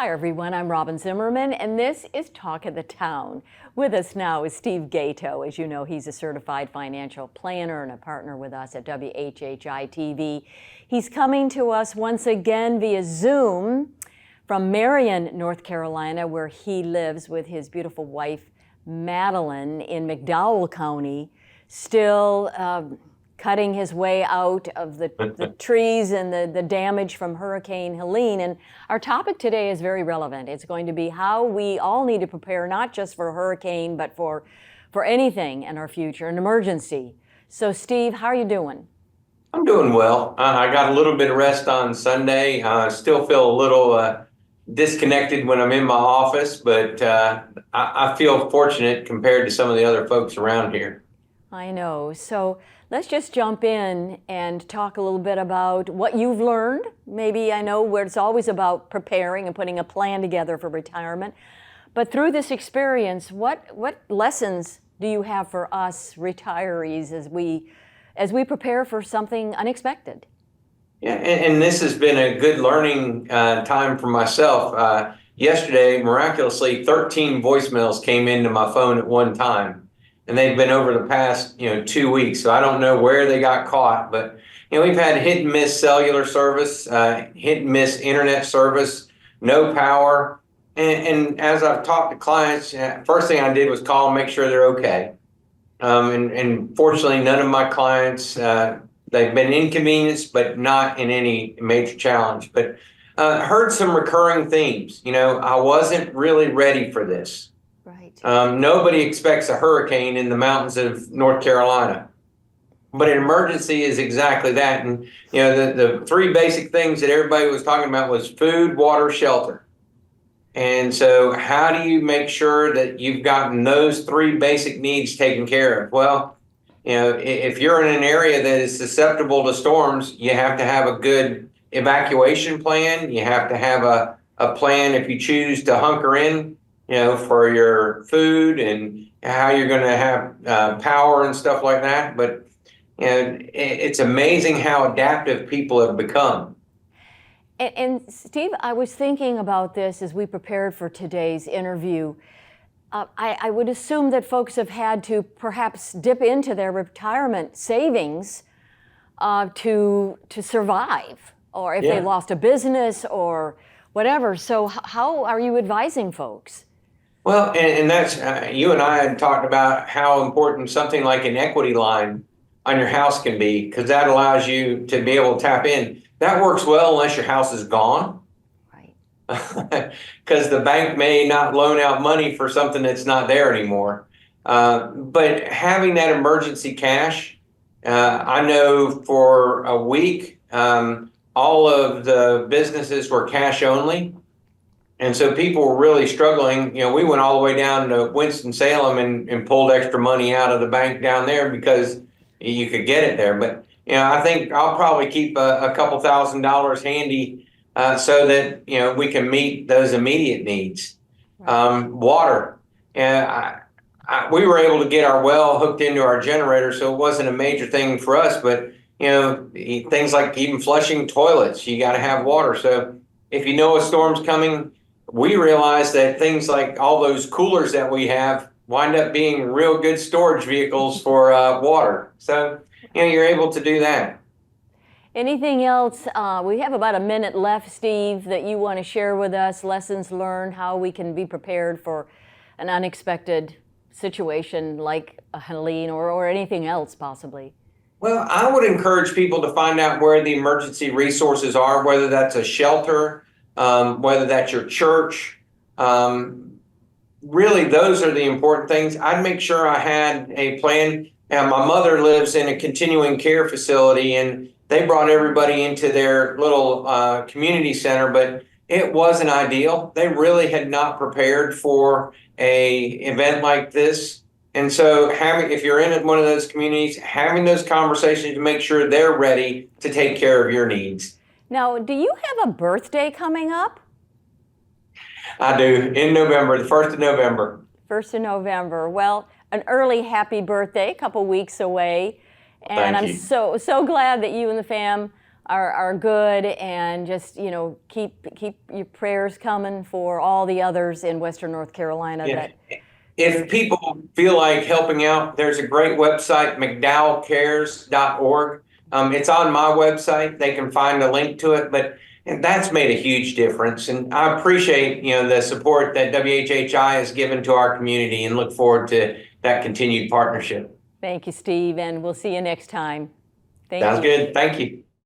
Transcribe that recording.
Hi everyone, I'm Robyn Zimmerman, and this is Talk of the Town. With us now is Steve Gaito. As you know, he's a certified financial planner and a partner with us at WHHI-TV. He's coming to us once again via Zoom from Marion, North Carolina, where he lives with his beautiful wife, Madeline, in McDowell County, still cutting his way out of the trees and the damage from Hurricane Helene. And our topic today is very relevant. It's going to be how we all need to prepare, not just for a hurricane, but for anything in our future, an emergency. So Steve, how are you doing? I'm doing well. I got a little bit of rest on Sunday. I still feel a little disconnected when I'm in my office, but I feel fortunate compared to some of the other folks around here. I know. So let's just jump in and talk a little bit about what you've learned. Maybe I know where it's always about preparing and putting a plan together for retirement. But through this experience, what lessons do you have for us retirees as we prepare for something unexpected? Yeah, and this has been a good learning time for myself. Yesterday, miraculously, 13 voicemails came into my phone at one time. And they've been over the past, 2 weeks. So I don't know where they got caught, but, we've had hit and miss cellular service, hit and miss internet service, no power. And as I've talked to clients, first thing I did was call and make sure they're okay. And fortunately, none of my clients, they've been inconvenienced, but not in any major challenge. But heard some recurring themes. I wasn't really ready for this. Nobody expects a hurricane in the mountains of North Carolina, but an emergency is exactly that. And, the three basic things that everybody was talking about was food, water, shelter. And so how do you make sure that you've gotten those three basic needs taken care of? Well, if you're in an area that is susceptible to storms, you have to have a good evacuation plan. You have to have a plan if you choose to hunker in, for your food and how you're going to have power and stuff like that. But it's amazing how adaptive people have become. And Steve, I was thinking about this as we prepared for today's interview. I would assume that folks have had to perhaps dip into their retirement savings to survive, or if they lost a business or whatever. So how are you advising folks? Well, and that's, you and I had talked about how important something like an equity line on your house can be, because that allows you to be able to tap in. That works well unless your house is gone. Right. Because the bank may not loan out money for something that's not there anymore. But having that emergency cash, I know for a week, all of the businesses were cash only. And so people were really struggling. We went all the way down to Winston-Salem and pulled extra money out of the bank down there because you could get it there. But, I think I'll probably keep a couple $1,000s handy so that, we can meet those immediate needs. Water. We were able to get our well hooked into our generator, so it wasn't a major thing for us. But, things like even flushing toilets, you got to have water. So if you know a storm's coming, we realize that things like all those coolers that we have wind up being real good storage vehicles for water. So, you're able to do that. Anything else? We have about a minute left, Steve, that you want to share with us, lessons learned, how we can be prepared for an unexpected situation like a Helene or anything else possibly. Well, I would encourage people to find out where the emergency resources are, whether that's a shelter, whether that's your church. Really, those are the important things. I'd make sure I had a plan. My mother lives in a continuing care facility, and they brought everybody into their little community center, but it wasn't ideal. They really had not prepared for a event like this. And so if you're in one of those communities, having those conversations to make sure they're ready to take care of your needs. Now, do you have a birthday coming up? I do, in November, the 1st of November. 1st of November. Well, an early happy birthday, a couple weeks away. And Thank I'm you. so glad that you and the fam are good, and just, you know, keep your prayers coming for all the others in Western North Carolina. Yeah. That If people feel like helping out, there's a great website, mcdowellcares.org. It's on my website. They can find a link to it, but that's made a huge difference. And I appreciate, you know, the support that WHHI has given to our community, and look forward to that continued partnership. Thank you, Steve, and we'll see you next time. Thank Sounds you. good. Thank you.